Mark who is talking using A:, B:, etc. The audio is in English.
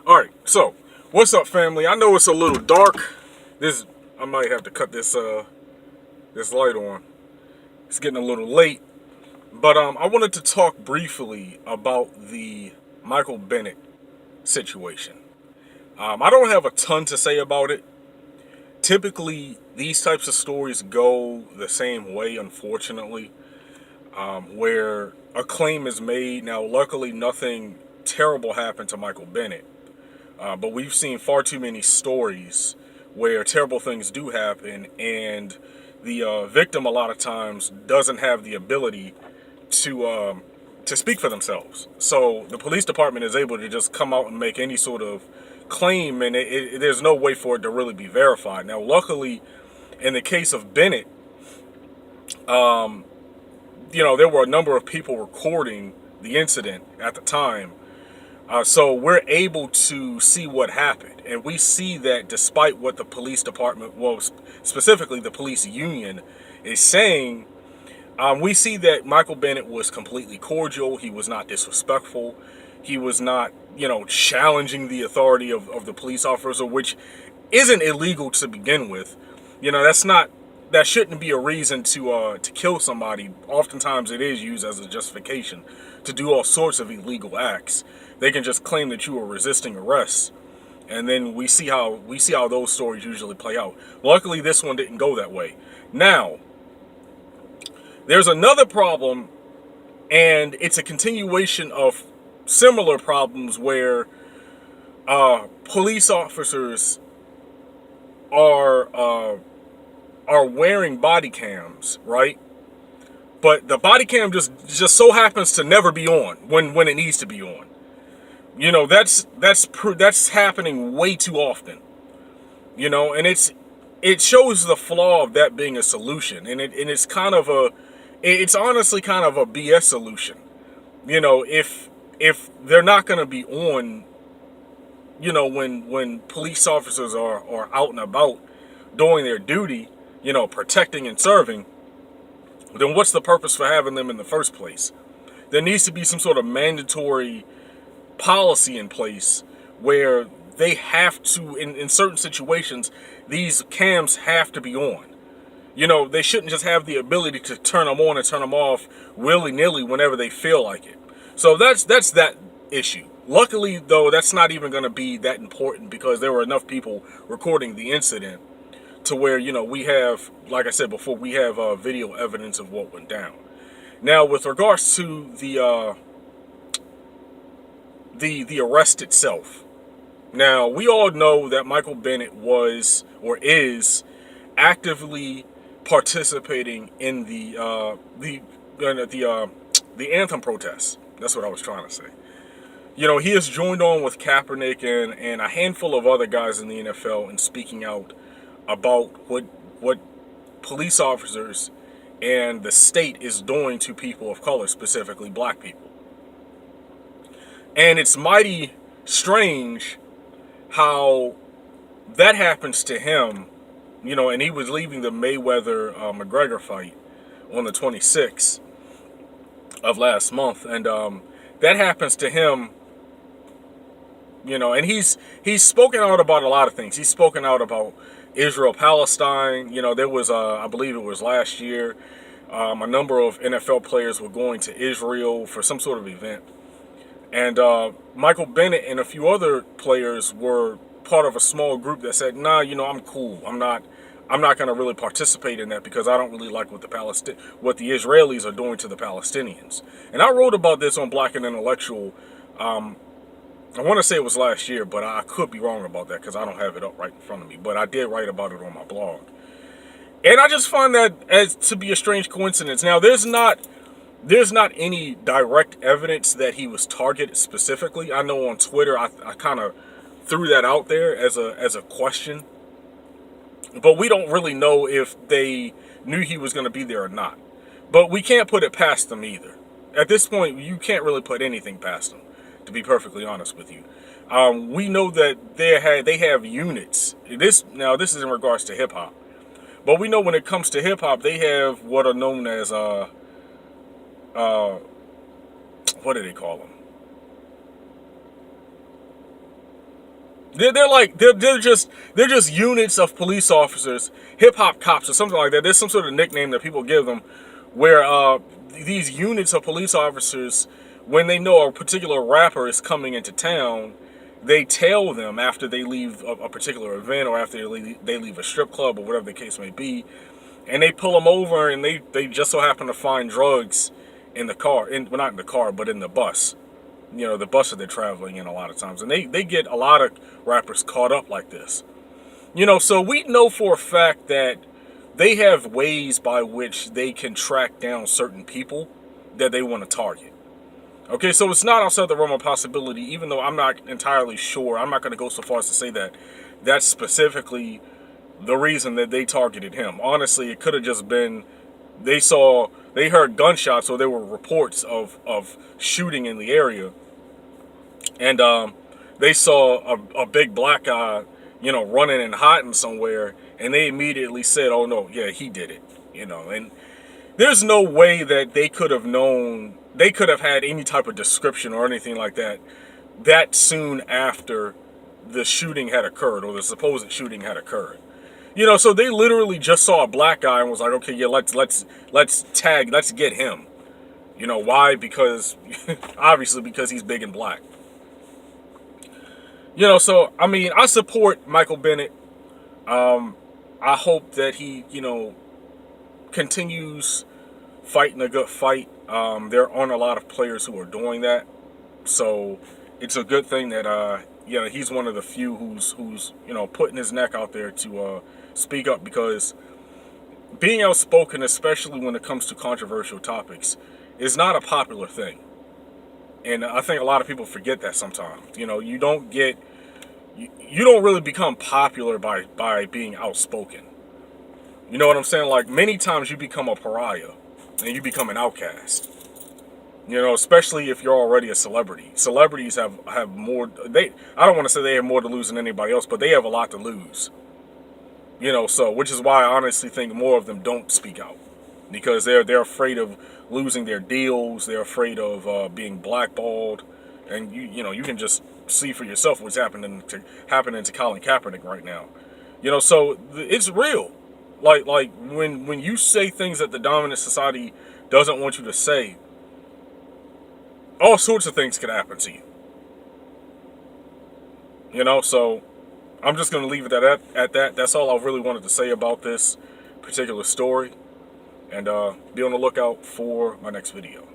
A: All right, so what's up, family? I know it's a little dark. I might have to cut this light on. It's getting a little late, but I wanted to talk briefly about the Michael Bennett situation. I don't have a ton to say about it. Typically, these types of stories go the same way, unfortunately, where a claim is made. Now, luckily, nothing terrible happened to Michael Bennett. But we've seen far too many stories where terrible things do happen, and the victim a lot of times doesn't have the ability to speak for themselves. So the police department is able to just come out and make any sort of claim, and there's no way for it to really be verified. Now, luckily, in the case of Bennett, there were a number of people recording the incident at the time. So we're able to see what happened. And we see that despite what the police department, well, specifically the police union, is saying, we see that Michael Bennett was completely cordial. He was not disrespectful. He was not, challenging the authority of the police officer, which isn't illegal to begin with. That shouldn't be a reason to kill somebody. Oftentimes it is used as a justification to do all sorts of illegal acts. They can just claim that you were resisting arrest, and then we see how those stories usually play out. Luckily, this one didn't go that way. Now, there's another problem, and it's a continuation of similar problems where police officers are wearing body cams, right? But the body cam just so happens to never be on when it needs to be on. That's happening way too often. And it shows the flaw of that being a solution, and it's honestly kind of a BS solution. If they're not going to be on, when police officers are out and about doing their duty, protecting and serving, then what's the purpose for having them in the first place? There needs to be some sort of mandatory policy in place where they have to, in certain situations, these cams have to be on. They shouldn't just have the ability to turn them on and turn them off willy-nilly whenever they feel like it. So that's that issue. Luckily, though, that's not even going to be that important because there were enough people recording the incident to where, we have, like I said before, we have video evidence of what went down. Now, with regards to the arrest itself. Now, we all know that Michael Bennett was or is actively participating in the anthem protests. That's what I was trying to say. He has joined on with Kaepernick and a handful of other guys in the NFL in speaking out about what police officers and the state is doing to people of color, specifically black people. And it's mighty strange how that happens to him, and he was leaving the Mayweather McGregor fight on the 26th of last month, and that happens to him, and he's spoken out about a lot of things. He's spoken out about Israel, Palestine. There was, I believe it was last year, a number of NFL players were going to Israel for some sort of event. And Michael Bennett and a few other players were part of a small group that said, nah, I'm cool. I'm not going to really participate in that because I don't really like what the Israelis are doing to the Palestinians. And I wrote about this on Black and Intellectual. I want to say it was last year, but I could be wrong about that because I don't have it up right in front of me. But I did write about it on my blog. And I just find that as to be a strange coincidence. Now, there's not any direct evidence that he was targeted specifically. I know on Twitter I kind of threw that out there as a question. But we don't really know if they knew he was going to be there or not. But we can't put it past them either. At this point, you can't really put anything past them, to be perfectly honest with you. We know that they have units. This is in regards to hip-hop. But we know when it comes to hip-hop, they have what are known as what do they call them? They're just units of police officers, hip hop cops or something like that. There's some sort of nickname that people give them, where these units of police officers, when they know a particular rapper is coming into town, they tell them after they leave a particular event or after they leave a strip club or whatever the case may be, and they pull them over and they just so happen to find drugs in the car, well, not in the car, but in the bus. The bus that they're traveling in a lot of times. And they get a lot of rappers caught up like this. So we know for a fact that they have ways by which they can track down certain people that they want to target. Okay, so it's not outside the realm of possibility, even though I'm not entirely sure. I'm not going to go so far as to say that that's specifically the reason that they targeted him. Honestly, it could have just been they heard gunshots, or there were reports of shooting in the area, and they saw a big black guy, running and hiding somewhere, and they immediately said, "Oh no, yeah, he did it," And there's no way that they could have known, they could have had any type of description or anything like that soon after the shooting had occurred, or the supposed shooting had occurred. So they literally just saw a black guy and was like, okay, yeah, let's get him. Why? Because obviously because he's big and black. So I mean, I support Michael Bennett. I hope that he, continues fighting a good fight. There aren't a lot of players who are doing that, so it's a good thing that he's one of the few who's putting his neck out there to speak up, because being outspoken, especially when it comes to controversial topics, is not a popular thing. And I think a lot of people forget that sometimes. You don't really become popular by being outspoken. You know what I'm saying? Like, many times you become a pariah and you become an outcast. Especially if you're already a celebrity. Celebrities have more, I don't want to say they have more to lose than anybody else, but they have a lot to lose. So, which is why I honestly think more of them don't speak out, because they're afraid of losing their deals. They're afraid of being blackballed, and you can just see for yourself what's happening to Colin Kaepernick right now. So it's real. Like when you say things that the dominant society doesn't want you to say, all sorts of things could happen to you. So I'm just going to leave it at that. That's all I really wanted to say about this particular story. And be on the lookout for my next video.